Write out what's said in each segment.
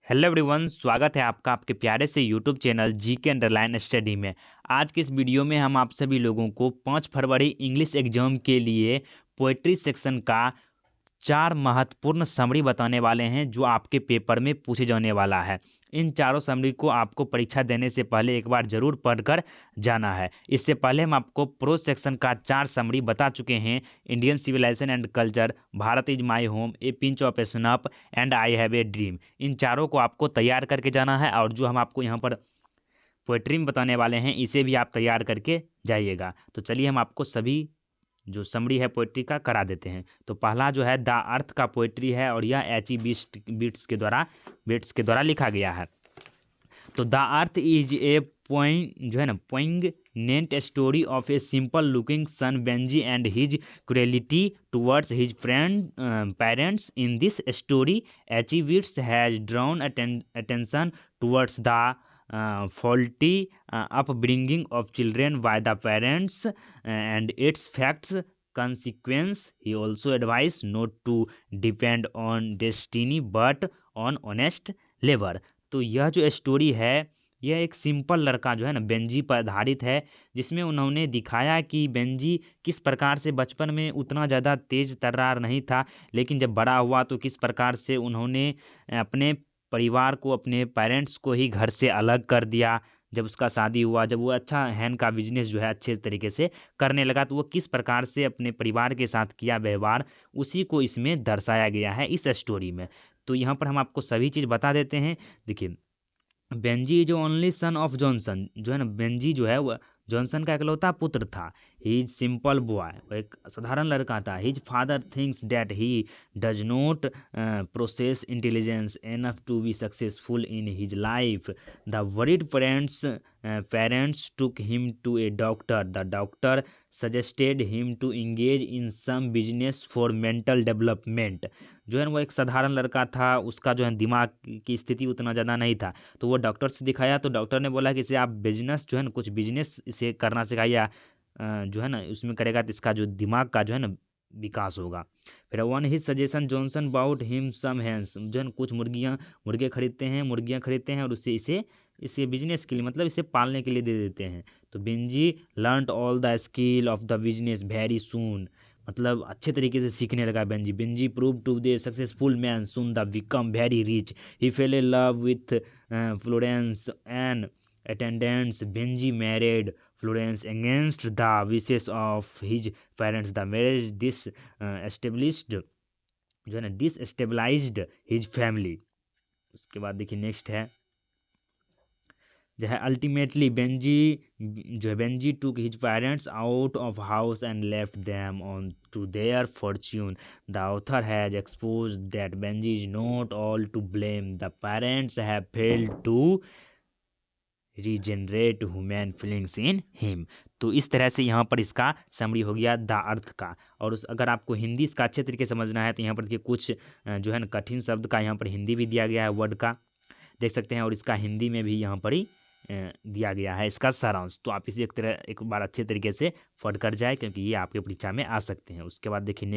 Hello everyone, स्वागत है आपका आपके प्यारे से YouTube channel GK underline study में। आज के इस वीडियो में हम आप सभी लोगों को 5 फरवरी इंग्लिश एग्जाम के लिए पोएट्री सेक्शन का 4 महत्वपूर्ण समरी बताने वाले हैं जो आपके पेपर में पूछे जाने वाला है। इन चारों समरी को आपको परीक्षा देने से पहले एक बार जरूर पढ़कर जाना है। इससे पहले हम आपको प्रो सेक्शन का 4 समरी बता चुके हैं। Indian civilisation and culture, Bharat is my home, a pinch of snuff and I have a dream. इन चारों को आपको तैयार करके जाना है और जो हम आपको यहाँ पर पोएट्री में बताने वाले हैं इसे भी आप तैयार करके जाइएगा। तो चलिए हम आपको सभी जो समरी है पोएट्री का करा देते हैं। तो पहला जो है द अर्थ का पोएट्री है और यह एच.ई. बिट्स के द्वारा लिखा गया है। तो द अर्थ इज ए पोइंग जो है ना poignant story of a simple looking son Benji and his cruelty towards his friend parents. In this story H E. Bates has drawn attention towards the faulty upbringing of children by the parents and its facts consequence. He also advised not to depend on destiny but on honest labor. तो यह जो story है यह एक simple लड़का जो है ना बेंजी पर आधारित है, जिसमें उन्होंने दिखाया कि बेंजी किस प्रकार से बचपन में उतना ज़्यादा तेज तर्रार नहीं था, लेकिन जब बड़ा हुआ तो किस प्रकार से उन्होंने अपने परिवार को, अपने पेरेंट्स को ही घर से अलग कर दिया। जब उसका शादी हुआ, जब वो अच्छा हैंड का बिजनेस जो है अच्छे तरीके से करने लगा, तो वो किस प्रकार से अपने परिवार के साथ किया व्यवहार, उसी को इसमें दर्शाया गया है इस स्टोरी में। तो यहाँ पर हम आपको सभी चीज़ बता देते हैं। देखिए, बेंजी जो ओनली सन ऑफ जॉनसन जो है ना, बेंजी जो है वह जॉनसन का इकलौता पुत्र था। ही इज सिंपल बॉय, वो एक साधारण लड़का था। His father thinks that he does not process intelligence enough to be successful in his life. The worried parents took him to a doctor. The doctor suggested him to engage in some business for mental development. जो है ना वो एक साधारण लड़का था, उसका जो है दिमाग की स्थिति उतना ज़्यादा नहीं था, तो वो डॉक्टर से दिखाया तो डॉक्टर ने बोला कि इसे आप बिजनेस जो है ना कुछ बिजनेस इसे करना सिखाइए, जो है ना उसमें करेगा तो इसका जो दिमाग का जो है ना विकास होगा। फिर one he suggestion Johnson bought him some hens, जो है ना कुछ मुर्गियाँ खरीदते हैं और उससे इसे इसे बिजनेस के लिए, मतलब इसे पालने के लिए दे देते हैं। तो Benjy learned all the skill of the business very soon, मतलब अच्छे तरीके से सीखने लगा Benjy. Benjy prove to the successful man soon the become very rich. He fell in love with Florence and attendants. Benjy married Florence against the wishes of his parents. The marriage disestablished जो है ना डिसएस्टेबलाइज्ड his family. उसके बाद देखिए next है जो है ultimately Benji took his parents out of house and left them on to their fortune. The author has expose that Benji is not all to blame. The parents have failed to regenerate human feelings in him. तो इस तरह से यहाँ पर इसका summary हो गया the earth का। और अगर आपको हिंदी इसका अच्छे तरीके से समझना है तो यहाँ पर देखिए कुछ जो है ना कठिन शब्द का यहाँ पर हिंदी भी दिया गया है, वर्ड का देख सकते हैं, और इसका हिंदी में भी यहाँ पर ही दिया गया है इसका सारांश। तो आप इसे एक बार अच्छे तरीके से पढ़ कर जाए, क्योंकि ये आपके परीक्षा में आ सकते हैं। उसके बाद देखिए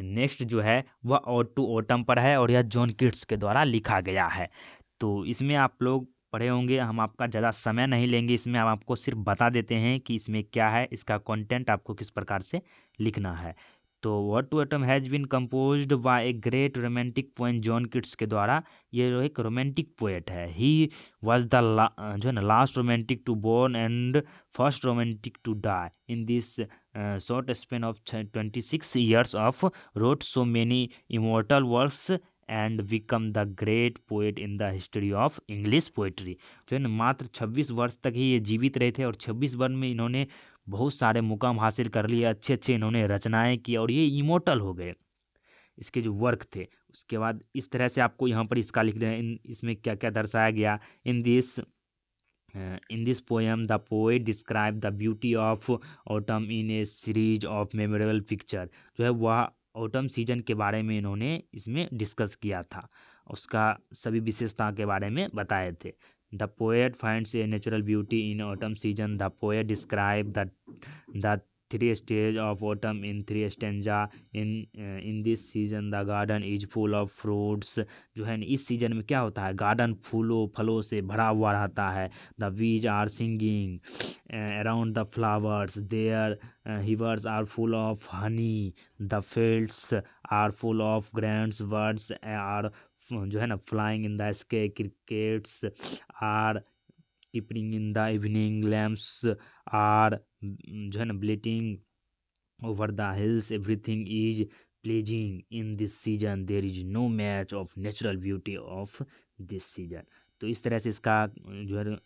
नेक्स्ट जो है वह ऑड टू ऑटम पर है और यह जॉन कीट्स के द्वारा लिखा गया है। तो इसमें आप लोग पढ़े होंगे, हम आपका ज़्यादा समय नहीं लेंगे, इसमें हम आपको सिर्फ बता देते हैं कि इसमें क्या है, इसका कंटेंट आपको किस प्रकार से लिखना है। तो ode to autumn has been composed by a great romantic poet John Keats के द्वारा। ये एक रोमांटिक पोएट है। ही वाज द जो है ना last romantic to born and first romantic to die. In this short span of 26 years of wrote so many immortal works and become the great poet in the history of English poetry. जो है ना मात्र 26 वर्ष तक ही ये जीवित रहे थे और 26 वर्ष में इन्होंने बहुत सारे मुकाम हासिल कर लिए, अच्छे अच्छे इन्होंने रचनाएं की और ये इमोर्टल हो गए, इसके जो वर्क थे। उसके बाद इस तरह से आपको यहाँ पर इसका लिख देना, इसमें क्या क्या दर्शाया गया। In this poem the poet describe the beauty of autumn in A series of memorable picture. जो है वह ऑटम सीजन के बारे में इन्होंने इसमें डिस्कस किया था, उसका सभी विशेषता के बारे में बताए थे। The poet finds a natural beauty in autumn season. The poet describe the 3 stage of autumn in 3 stanza in this season the garden is full of fruits। जो है इस सीजन में क्या होता है, गार्डन फूलों फलों से भरा हुआ रहता है। The bees are singing around the flowers there rivers are full of honey। the fields are full of grains birds are जो है ना flying in the sky। crickets are keeping in the evening lamps are जो है ना bleating over the hills। everything is pleasing in this season there is no match of natural beauty of this season। तो इस तरह से इसका जो है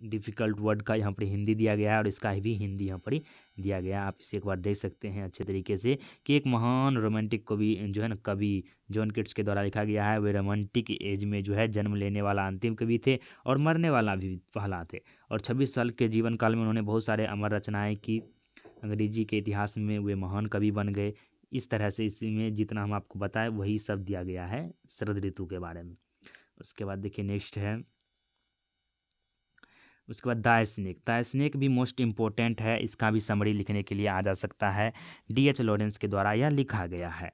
डिफ़िकल्ट वर्ड का यहाँ पर हिंदी दिया गया है और इसका भी हिंदी यहाँ पर ही दिया गया है। आप इसे एक बार देख सकते हैं अच्छे तरीके से कि एक महान रोमांटिक कवि जो है ना कवि जॉन किट्स के द्वारा लिखा गया है। वे रोमांटिक एज में जो है जन्म लेने वाला अंतिम कवि थे और मरने वाला भी पहला थे, और 26 साल के जीवन काल में उन्होंने बहुत सारे अमर रचनाएं की। अंग्रेजी के इतिहास में वे महान कवि बन गए। इस तरह से इसमें जितना हम आपको बताएं वही सब दिया गया है शरद ऋतु के बारे में। उसके बाद देखिए नेक्स्ट है, उसके बाद द स्नेक भी मोस्ट इम्पोर्टेंट है। इसका भी समरी लिखने के लिए आ जा सकता है। D.H. लॉरेंस के द्वारा यह लिखा गया है।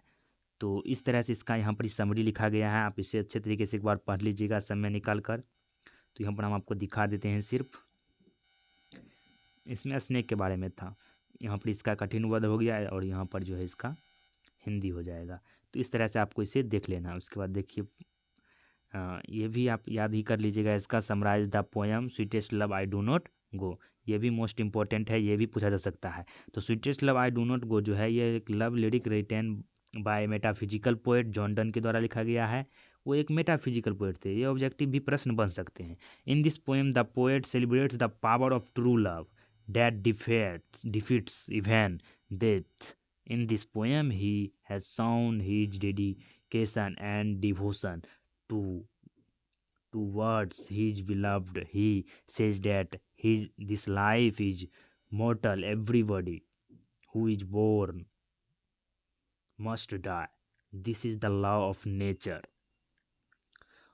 तो इस तरह से इसका यहाँ पर समरी लिखा गया है। आप इसे अच्छे तरीके से एक बार पढ़ लीजिएगा समय निकाल कर। तो यहाँ पर हम आपको दिखा देते हैं, सिर्फ इसमें स्नेक के बारे में था, यहाँ पर इसका कठिन वर्ड हो गया है और यहाँ पर जो है इसका हिंदी हो जाएगा। तो इस तरह से आपको इसे देख लेना है। उसके बाद देखिए ये भी आप याद ही कर लीजिएगा, इसका summarise the poem sweetest love I do not go. ये भी मोस्ट इंपॉर्टेंट है, ये भी पूछा जा सकता है। तो sweetest love I do not go जो है ये एक love lyric written by metaphysical poet John Donne के द्वारा लिखा गया है। वो एक मेटाफिजिकल पोएट थे। ये ऑब्जेक्टिव भी प्रश्न बन सकते हैं। In this poem the poet celebrates the power of true love that defeats even death. In this poem he has shown his dedication and devotion towards his beloved। He says that this life is mortal। everybody who is born must die। this is the law of nature।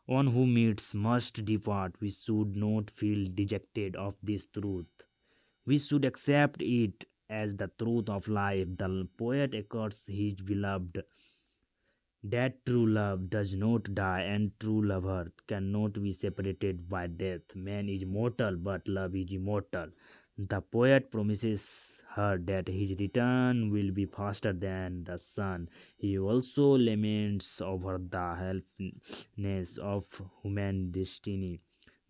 one who meets must depart। we should not feel dejected of this truth। we should accept it as the truth of life। the poet accords his beloved that true love does not die and true lover cannot be separated by death। man is mortal but love is immortal। the poet promises her that his return will be faster than the sun। he also laments over the helplessness of human destiny।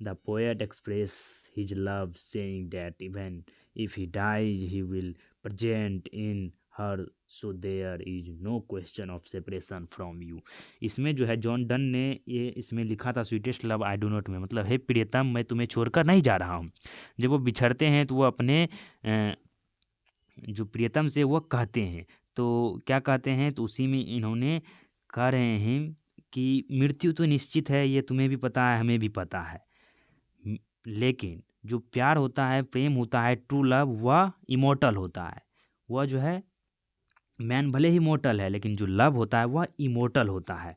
the poet expresses his love saying that even if he dies he will present in her so there is no question of separation from you। इसमें जो है John Donne ने ये इसमें लिखा था sweetest love I do not में, मतलब हे प्रियतम मैं तुम्हें छोड़कर नहीं जा रहा हूँ। जब वो बिछड़ते हैं तो वो अपने जो प्रियतम से वो कहते हैं, तो क्या कहते हैं, तो उसी में इन्होंने कह रहे हैं कि मृत्यु तो निश्चित है, ये तुम्हें भी पता है हमें भी पता है, लेकिन जो प्यार होता है प्रेम होता है ट्रू लव वह इमोर्टल होता है। वह जो है मैन भले ही मोर्टल है लेकिन जो लव होता है वह इमोर्टल होता है।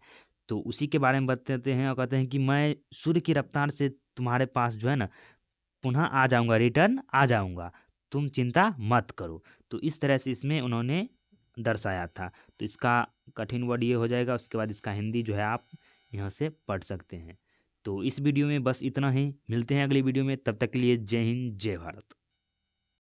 तो उसी के बारे में बताते हैं और कहते हैं कि मैं सूर्य की रफ्तार से तुम्हारे पास जो है ना पुनः आ जाऊंगा, रिटर्न आ जाऊंगा, तुम चिंता मत करो। तो इस तरह से इसमें उन्होंने दर्शाया था। तो इसका कठिन वर्ड ये हो जाएगा। उसके बाद इसका हिंदी जो है आप यहाँ से पढ़ सकते हैं। तो इस वीडियो में बस इतना ही, मिलते हैं अगली वीडियो में, तब तक के लिए जय हिंद जय भारत।